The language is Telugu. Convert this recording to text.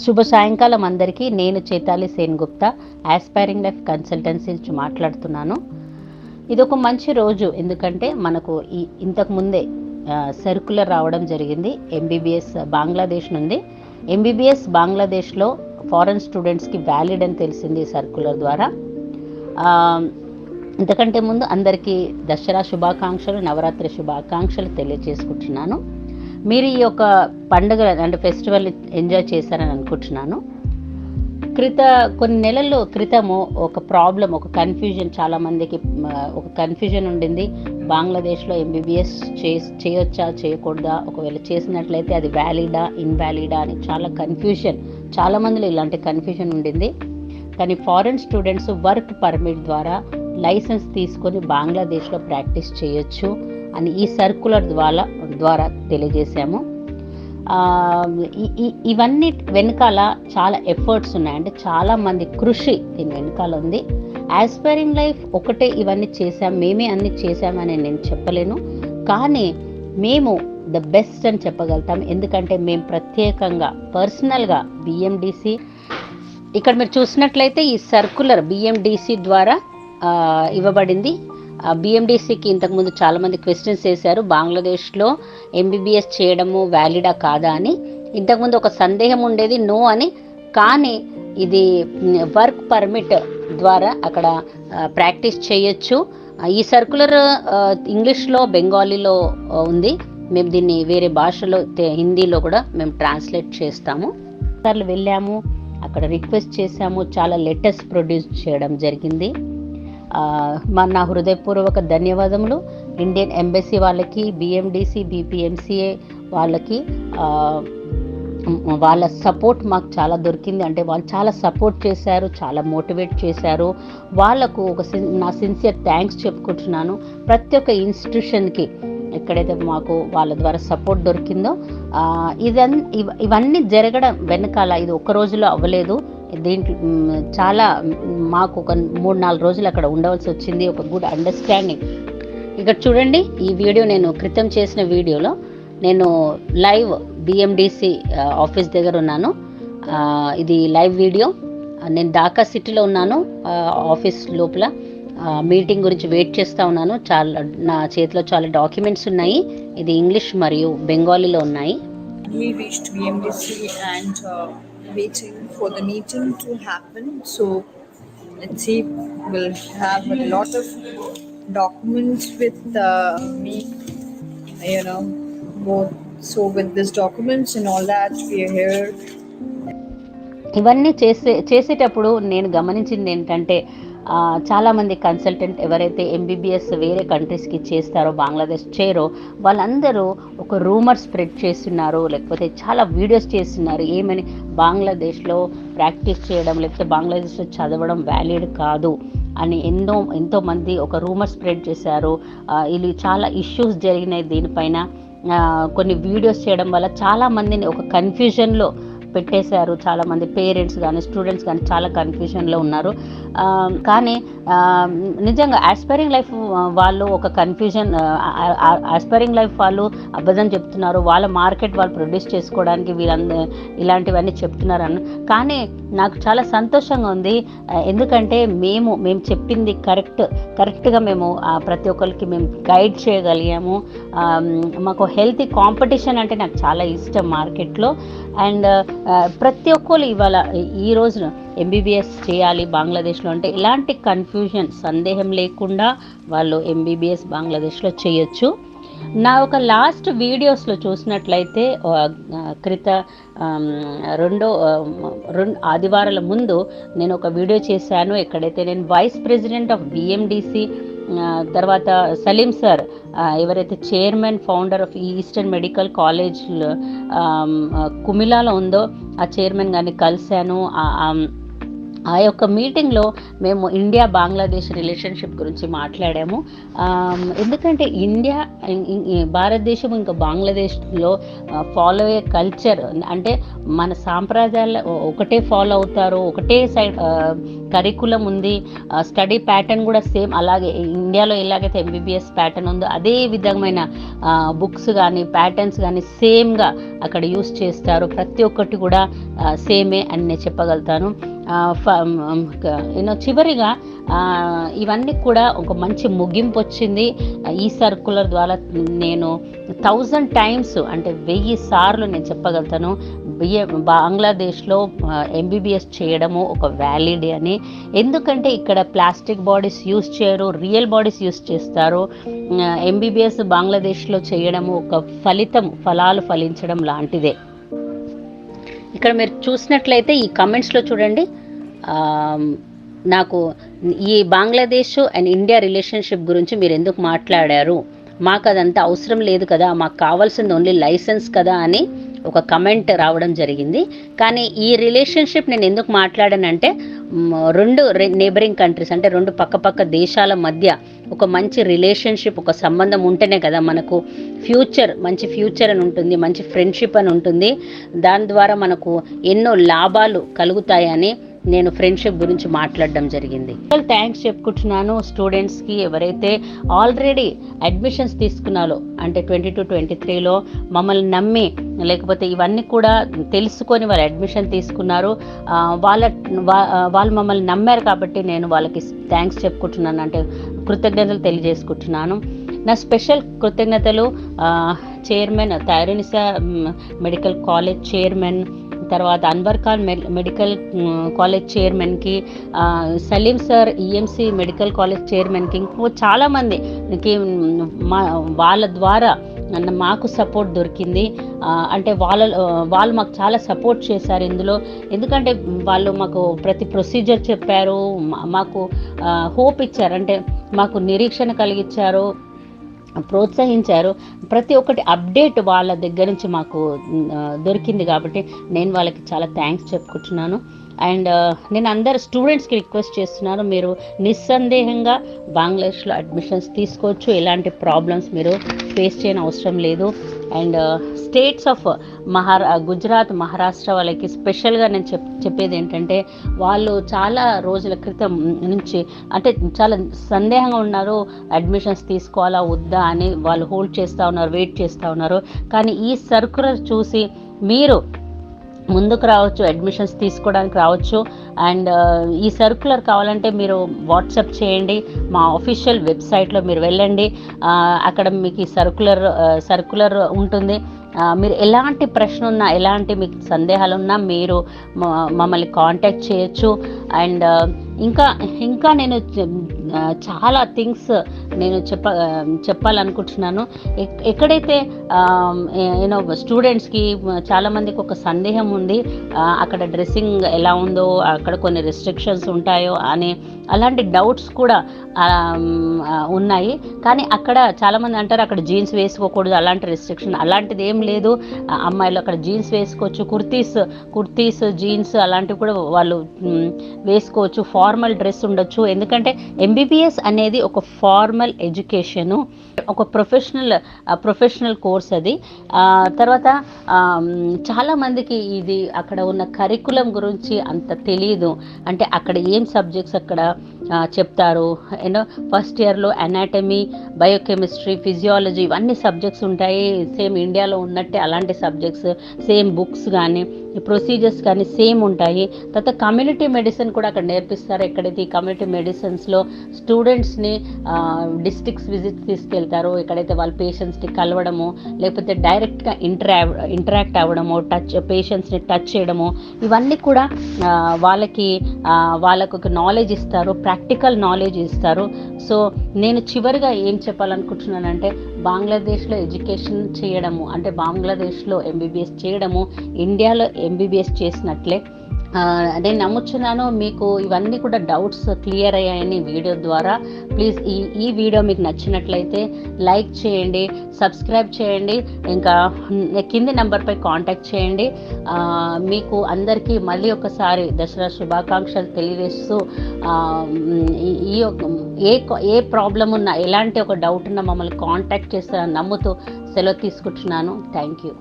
శుభ సాయంకాలం అందరికీ. నేను చేతాలి సేన్గుప్తా, ఆస్పైరింగ్ లైఫ్ కన్సల్టెన్సీ నుంచి మాట్లాడుతున్నాను. ఇది ఒక మంచి రోజు, ఎందుకంటే మనకు ఇంతకు ముందే సర్కులర్ రావడం జరిగింది. ఎంబీబీఎస్ బంగ్లాదేశ్ నుండి. ఎంబీబీఎస్ బంగ్లాదేశ్లో ఫారెన్ స్టూడెంట్స్కి వ్యాలిడ్ అని తెలిసింది సర్కులర్ ద్వారా. ఇంతకంటే ముందు అందరికీ దసరా శుభాకాంక్షలు, నవరాత్రి శుభాకాంక్షలు తెలియజేసుకుంటున్నాను. మీరు ఈ యొక్క పండుగ అంటే ఫెస్టివల్ ఎంజాయ్ చేశారని అనుకుంటున్నాను. కొన్ని నెలల క్రితము ఒక ప్రాబ్లం, ఒక కన్ఫ్యూజన్, చాలామందికి ఒక కన్ఫ్యూజన్ ఉండింది. బంగ్లాదేశ్లో ఎంబీబీఎస్ చేయొచ్చా చేయకూడదా, ఒకవేళ చేసినట్లయితే అది వ్యాలిడా ఇన్వాలిడా అని చాలా కన్ఫ్యూజన్, చాలామందిలో ఇలాంటి కన్ఫ్యూజన్ ఉండింది. కానీ ఫారెన్ స్టూడెంట్స్ వర్క్ పర్మిట్ ద్వారా లైసెన్స్ తీసుకొని బంగ్లాదేశ్లో ప్రాక్టీస్ చేయొచ్చు అని ఈ సర్కులర్ ద్వారా తెలియజేశాము. ఇవన్నీ వెనకాల చాలా ఎఫర్ట్స్ ఉన్నాయంటే చాలామంది కృషి దీని వెనకాల ఉంది. ఆస్పైరింగ్ లైఫ్ ఒకటే ఇవన్నీ చేశాం, మేమే అన్ని చేశామని నేను చెప్పలేను, కానీ మేము ద బెస్ట్ అని చెప్పగలుగుతాం. ఎందుకంటే మేము ప్రత్యేకంగా పర్సనల్గా బిఎండిసి, ఇక్కడ మీరు చూసినట్లయితే ఈ సర్కులర్ బిఎండిసి ద్వారా ఇవ్వబడింది. బిఎండిసికి ఇంతకుముందు చాలామంది క్వశ్చన్స్ చేశారు, బంగ్లాదేశ్లో ఎంబీబీఎస్ చేయడము వ్యాలిడా కాదా అని. ఇంతకుముందు ఒక సందేహం ఉండేది, నో అని. కానీ ఇది వర్క్ పర్మిట్ ద్వారా అక్కడ ప్రాక్టీస్ చేయొచ్చు. ఈ సర్కులర్ ఇంగ్లీష్లో, బెంగాలీలో ఉంది. మేము దీన్ని వేరే భాషలో, హిందీలో కూడా మేము ట్రాన్స్లేట్ చేస్తాము. సార్లు వెళ్ళాము, అక్కడ రిక్వెస్ట్ చేశాము, చాలా లెటర్స్ ప్రొడ్యూస్ చేయడం జరిగింది. నా హృదయపూర్వక ధన్యవాదములు ఇండియన్ ఎంబసీ వాళ్ళకి, బిఎండిసి, బిపిఎంసిఏ వాళ్ళకి. వాళ్ళ సపోర్ట్ మాకు చాలా దొరికింది. అంటే వాళ్ళు చాలా సపోర్ట్ చేశారు, చాలా మోటివేట్ చేశారు. వాళ్ళకు నా సిన్సియర్ థ్యాంక్స్ చెప్పుకుంటున్నాను. ప్రతి ఒక్క ఇన్స్టిట్యూషన్కి ఎక్కడైతే మాకు వాళ్ళ ద్వారా సపోర్ట్ దొరికిందో. ఇవన్నీ జరగడం వెనకాల ఇది ఒక రోజులో అవ్వలేదు. దీంట్లో చాలా మాకు ఒక 3-4 రోజులు అక్కడ ఉండవలసి వచ్చింది, ఒక గుడ్ అండర్స్టాండింగ్. ఇక్కడ చూడండి, ఈ వీడియో నేను క్రితం చేసిన వీడియోలో నేను లైవ్ బిఎండిసి ఆఫీస్ దగ్గర ఉన్నాను. ఇది లైవ్ వీడియో. నేను ఢాకా సిటీలో ఉన్నాను, ఆఫీస్ లోపల మీటింగ్ గురించి వెయిట్ చేస్తూ ఉన్నాను. నా చేతిలో చాలా డాక్యుమెంట్స్ ఉన్నాయి. ఇది ఇంగ్లీష్ మరియు బెంగాలీలో ఉన్నాయి. We reached BMDC and waiting for the meeting to happen. So let's see, we'll have a lot of documents with me, both. So with these documents and all that, we are here. ఇవన్నీ చేసేటప్పుడు నేను గమనించింది ఏంటంటే, చాలామంది కన్సల్టెంట్ ఎవరైతే ఎంబీబీఎస్ వేరే కంట్రీస్కి చేస్తారో, బంగ్లాదేశ్ చేయరో, వాళ్ళందరూ ఒక రూమర్ స్ప్రెడ్ చేస్తున్నారు, లేకపోతే చాలా వీడియోస్ చేస్తున్నారు. ఏమని, బంగ్లాదేశ్లో ప్రాక్టీస్ చేయడం లేకపోతే బంగ్లాదేశ్లో చదవడం వ్యాలిడ్ కాదు అని ఎంతోమంది ఒక రూమర్ స్ప్రెడ్ చేశారు. ఇది చాలా ఇష్యూస్ జరిగినాయి దీనిపైన. కొన్ని వీడియోస్ చేయడం వల్ల చాలామందిని ఒక కన్ఫ్యూజన్లో పెట్టేశారు. చాలామంది పేరెంట్స్ కానీ స్టూడెంట్స్ కానీ చాలా కన్ఫ్యూజన్లో ఉన్నారు. కానీ నిజంగా ఆస్పైరింగ్ లైఫ్ వాళ్ళు ఒక కన్ఫ్యూజన్, ఆస్పైరింగ్ లైఫ్ వాళ్ళు అబద్ధం చెప్తున్నారు, వాళ్ళ మార్కెట్ వాళ్ళు ప్రొడ్యూస్ చేసుకోవడానికి ఇలాంటివన్నీ చెప్తున్నారని. కానీ నాకు చాలా సంతోషంగా ఉంది, ఎందుకంటే మేము చెప్పింది కరెక్ట్గా మేము ప్రతి ఒక్కరికి మేము గైడ్ చేయగలిగాము. మాకు హెల్తీ కాంపిటీషన్ అంటే నాకు చాలా ఇష్టం మార్కెట్లో. అండ్ ప్రతి ఒక్కరు ఇవాళ ఈ రోజున ఎంబీబీఎస్ చేయాలి బంగ్లాదేశ్లో అంటే ఎలాంటి కన్ఫ్యూజన్, సందేహం లేకుండా వాళ్ళు ఎంబీబీఎస్ బంగ్లాదేశ్లో చేయొచ్చు. నా ఒక లాస్ట్ వీడియోస్లో చూసినట్లయితే రెండు ఆదివారాల ముందు నేను ఒక వీడియో చేశాను. ఎక్కడైతే నేను వైస్ ప్రెసిడెంట్ ఆఫ్ బిఎండిసి, తర్వాత సలీం సార్ ఎవరైతే chairman founder of eastern medical college కుమిలాలో ఉందో ఆ చైర్మన్ గారిని కలిశాను. ఆ యొక్క మీటింగ్లో మేము ఇండియా బంగ్లాదేశ్ రిలేషన్షిప్ గురించి మాట్లాడాము. ఎందుకంటే ఇండియా, భారతదేశం ఇంకా బంగ్లాదేశ్లో ఫాలో అయ్యే కల్చర్ అంటే మన సాంప్రదాయాలు ఒకటే ఫాలో అవుతారు, ఒకటే సైడ్ కరికులం ఉంది, స్టడీ ప్యాటర్న్ కూడా సేమ్ అలాగే ఇండియాలో ఎలాగైతే ఎంబీబీఎస్ ప్యాటర్న్ ఉందో అదే విధమైన బుక్స్ కానీ ప్యాటర్న్స్ కానీ సేమ్గా అక్కడ యూస్ చేస్తారు. ప్రతి ఒక్కటి కూడా సేమే అని నేను చెప్పగలుగుతాను. చివరిగా ఇవన్నీ కూడా ఒక మంచి ముగింపు వచ్చింది. ఈ సర్కులర్ ద్వారా నేను 1000 టైమ్స్ అంటే 1000 సార్లు నేను చెప్పగలుగుతాను బంగ్లాదేశ్లో ఎంబీబీఎస్ చేయడము ఒక వ్యాలిడ్ అని. ఎందుకంటే ఇక్కడ ప్లాస్టిక్ బాడీస్ యూస్ చేయరు, రియల్ బాడీస్ యూస్ చేస్తారు. ఎంబీబీఎస్ బంగ్లాదేశ్లో చేయడము ఒక ఫలాలు ఫలించడం లాంటిదే. ఇక్కడ మీరు చూసినట్లయితే ఈ కమెంట్స్లో చూడండి, నాకు ఈ బంగ్లాదేశ్ అండ్ ఇండియా రిలేషన్షిప్ గురించి మీరు ఎందుకు మాట్లాడారు, మాకు అదంతా అవసరం లేదు కదా, మాకు కావాల్సింది ఓన్లీ లైసెన్స్ కదా అని ఒక కమెంట్ రావడం జరిగింది. కానీ ఈ రిలేషన్షిప్ నేను ఎందుకు మాట్లాడానంటే 2 నేబరింగ్ కంట్రీస్ అంటే 2 పక్కపక్క దేశాల మధ్య ఒక మంచి రిలేషన్షిప్, ఒక సంబంధం ఉంటేనే కదా మనకు మంచి ఫ్యూచర్ అని ఉంటుంది, మంచి ఫ్రెండ్షిప్ అని ఉంటుంది. దాని ద్వారా మనకు ఎన్నో లాభాలు కలుగుతాయని నేను ఫ్రెండ్షిప్ గురించి మాట్లాడడం జరిగింది. థ్యాంక్స్ చెప్పుకుంటున్నాను స్టూడెంట్స్కి ఎవరైతే ఆల్రెడీ అడ్మిషన్స్ తీసుకున్నారో అంటే 22-23లో మమ్మల్ని నమ్మి లేకపోతే ఇవన్నీ కూడా తెలుసుకొని వాళ్ళు అడ్మిషన్ తీసుకున్నారు. వాళ్ళు మమ్మల్ని నమ్మారు కాబట్టి నేను వాళ్ళకి థ్యాంక్స్ చెప్పుకుంటున్నాను, అంటే కృతజ్ఞతలు తెలియజేసుకుంటున్నాను. నా స్పెషల్ కృతజ్ఞతలు chairman Tairunnessa medical college chairman, తర్వాత అన్వర్ ఖాన్ మెడికల్ కాలేజ్ చైర్మన్కి, Salim sir EMC medical college చైర్మన్కి, ఇంకో చాలామందికి వాళ్ళ ద్వారా మాకు సపోర్ట్ దొరికింది. అంటే వాళ్ళు మాకు చాలా సపోర్ట్ చేశారు ఇందులో. ఎందుకంటే వాళ్ళు మాకు ప్రతి ప్రొసీజర్ చెప్పారు, మాకు హోప్ ఇచ్చారు, అంటే మాకు నిరీక్షణ కలిగించారు, ప్రోత్సహించారు. ప్రతి ఒక్కటి అప్డేట్ వాళ్ళ దగ్గర నుంచి మాకు దొరికింది కాబట్టి నేను వాళ్ళకి చాలా థ్యాంక్స్ చెప్పుకుంటున్నాను. అండ్ నేను అందరు స్టూడెంట్స్కి రిక్వెస్ట్ చేస్తున్నాను, మీరు నిస్సందేహంగా బంగ్లాదేశ్లో అడ్మిషన్స్ తీసుకోవచ్చు, ఎలాంటి ప్రాబ్లమ్స్ మీరు ఫేస్ చేయని అవసరం లేదు. And states of Gujarat, Maharashtra వాళ్ళకి స్పెషల్గా నేను చెప్పేది ఏంటంటే వాళ్ళు చాలా రోజుల క్రితం నుంచి అంటే చాలా సందేహంగా ఉన్నారు, అడ్మిషన్స్ తీసుకోవాలా వద్దా అని వాళ్ళు హోల్డ్ చేస్తూ ఉన్నారు, వెయిట్ చేస్తూ ఉన్నారు. కానీ ఈ సర్కులర్ చూసి మీరు ముందుకు రావచ్చు, అడ్మిషన్స్ తీసుకోవడానికి రావచ్చు. అండ్ ఈ సర్కులర్ కావాలంటే మీరు వాట్సాప్ చేయండి, మా ఆఫీషియల్ వెబ్సైట్లో మీరు వెళ్ళండి, అక్కడ మీకు ఈ సర్కులర్ ఉంటుంది. మీరు ఎలాంటి ప్రశ్న ఉన్నా, ఎలాంటి మీకు సందేహాలు ఉన్నా మీరు మమ్మల్ని కాంటాక్ట్ చేయొచ్చు. అండ్ ఇంకా నేను చాలా థింగ్స్ నేను చెప్పాలనుకుంటున్నాను. ఎక్కడైతే స్టూడెంట్స్కి చాలామందికి ఒక సందేహం ఉంది, అక్కడ డ్రెస్సింగ్ ఎలా ఉందో, అక్కడ కొన్ని రెస్ట్రిక్షన్స్ ఉంటాయో అని అలాంటి డౌట్స్ కూడా ఉన్నాయి. కానీ అక్కడ చాలామంది అంటారు అక్కడ జీన్స్ వేసుకోకూడదు, అలాంటి రెస్ట్రిక్షన్ అలాంటిది ఏం లేదు. అమ్మాయిలు అక్కడ జీన్స్ వేసుకోవచ్చు, కుర్తీస్ జీన్స్ అలాంటివి కూడా వాళ్ళు వేసుకోవచ్చు, ఫార్మల్ డ్రెస్ ఉండొచ్చు. ఎందుకంటే ఎంబీబీఎస్ అనేది ఒక ఫార్మల్ ఎడ్యుకేషను, ఒక ప్రొఫెషనల్ కోర్స్ అది. తర్వాత చాలామందికి ఇది అక్కడ ఉన్న కరికులం గురించి అంత తెలియదు. అంటే అక్కడ ఏం సబ్జెక్ట్స్ అక్కడ చెప్తారు, ఫస్ట్ ఇయర్లో అనాటమీ, బయోకెమిస్ట్రీ, ఫిజియాలజీ ఇవన్నీ సబ్జెక్ట్స్ ఉంటాయి. సేమ్ ఇండియాలో ఉన్నట్టే అలాంటి సబ్జెక్ట్స్, సేమ్ బుక్స్ కానీ ప్రొసీజర్స్ కానీ సేమ్ ఉంటాయి. తర్వాత కమ్యూనిటీ మెడిసిన్ కూడా అక్కడ నేర్పిస్తారు. ఎక్కడైతే ఈ కమ్యూనిటీ మెడిసిన్స్లో స్టూడెంట్స్ని డిస్ట్రిక్ట్స్ విజిట్స్ తీసుకెళ్తారు, ఎక్కడైతే వాళ్ళ పేషెంట్స్ని కలవడము, లేకపోతే డైరెక్ట్గా ఇంటరాక్ట్ అవ్వడము, పేషెంట్స్ని టచ్ చేయడము, ఇవన్నీ కూడా వాళ్ళకు ఒక నాలెడ్జ్ ఇస్తారు, ప్రాక్టికల్ నాలెడ్జ్ ఇస్తారు. సో నేను చివరిగా ఏం చెప్పాలనుకుంటున్నానంటే బంగ్లాదేశ్లో ఎడ్యుకేషన్ చేయడము అంటే బంగ్లాదేశ్లో ఎంబీబీఎస్ చేయడము ఇండియాలో ఎంబీబీఎస్ చేసినట్లే. నేను నమ్ముచున్నాను మీకు ఇవన్నీ కూడా డౌట్స్ క్లియర్ అయ్యాయని వీడియో ద్వారా. ప్లీజ్ ఈ వీడియో మీకు నచ్చినట్లయితే లైక్ చేయండి, సబ్స్క్రైబ్ చేయండి, ఇంకా కింది నెంబర్పై కాంటాక్ట్ చేయండి. మీకు అందరికీ మళ్ళీ ఒకసారి దసరా శుభాకాంక్షలు తెలియజేస్తూ ఈ ఏ ప్రాబ్లం ఉన్నా, ఎలాంటి ఒక డౌట్ ఉన్నా మమ్మల్ని కాంటాక్ట్ చేస్తారని నమ్ముతూ సెలవు తీసుకుంటున్నాను. Thank you.